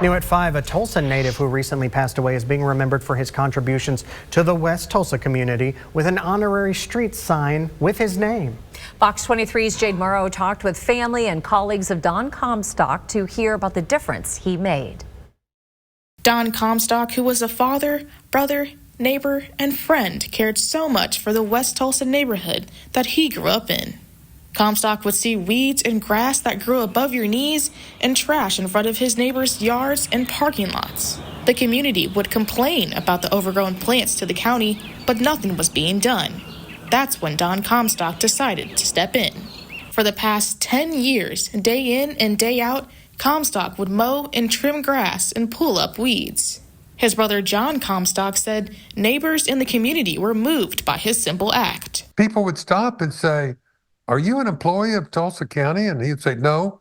New at 5, a Tulsa native who recently passed away is being remembered for his contributions to the West Tulsa community with an honorary street sign with his name. Fox 23's Jade Morrow talked with family and colleagues of Don Comstock to hear about the difference he made. Don Comstock, who was a father, brother, neighbor, and friend, cared so much for the West Tulsa neighborhood that he grew up in. Comstock would see weeds and grass that grew above your knees and trash in front of his neighbors' yards and parking lots. The community would complain about the overgrown plants to the county, but nothing was being done. That's when Don Comstock decided to step in. For the past 10 years, day in and day out, Comstock would mow and trim grass and pull up weeds. His brother John Comstock said neighbors in the community were moved by his simple act. People would stop and say, "Are you an employee of Tulsa County?" And he'd say, "No."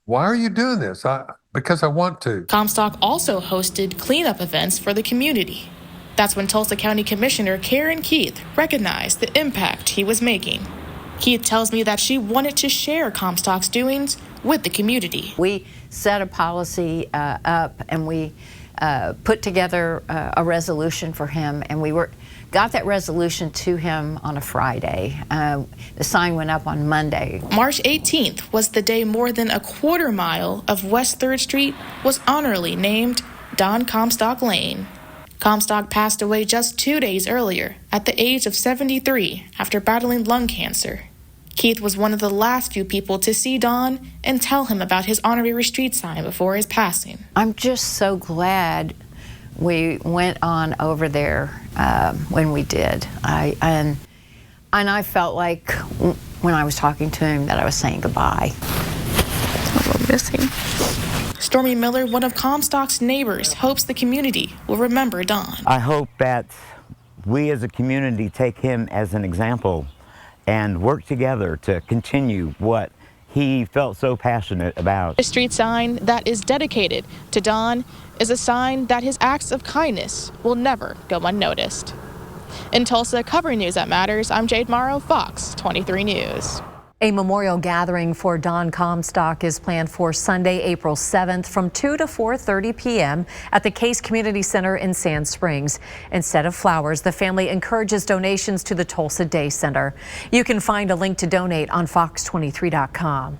"Why are you doing this?" Because I want to. Comstock also hosted cleanup events for the community. That's when Tulsa County Commissioner Karen Keith recognized the impact he was making. Keith tells me that she wanted to share Comstock's doings with the community. We set a policy up and we put together a resolution for him, and we got that resolution to him on a Friday. The sign went up on Monday. March 18th was the day more than a quarter mile of West 3rd Street was honorably named Don Comstock Lane. Comstock passed away just 2 days earlier at the age of 73 after battling lung cancer. Keith was one of the last few people to see Don and tell him about his honorary street sign before his passing. I'm just so glad we went on over there when we did. And I felt like when I was talking to him that I was saying goodbye. I'm missing. Stormy Miller, one of Comstock's neighbors, hopes the community will remember Don. I hope that we as a community take him as an example and work together to continue what he felt so passionate about. A street sign that is dedicated to Don is a sign that his acts of kindness will never go unnoticed. In Tulsa, covering news that matters, I'm Jade Morrow, Fox 23 News. A memorial gathering for Don Comstock is planned for Sunday, April 7th from 2 to 4:30 p.m. at the Case Community Center in Sand Springs. Instead of flowers, the family encourages donations to the Tulsa Day Center. You can find a link to donate on fox23.com.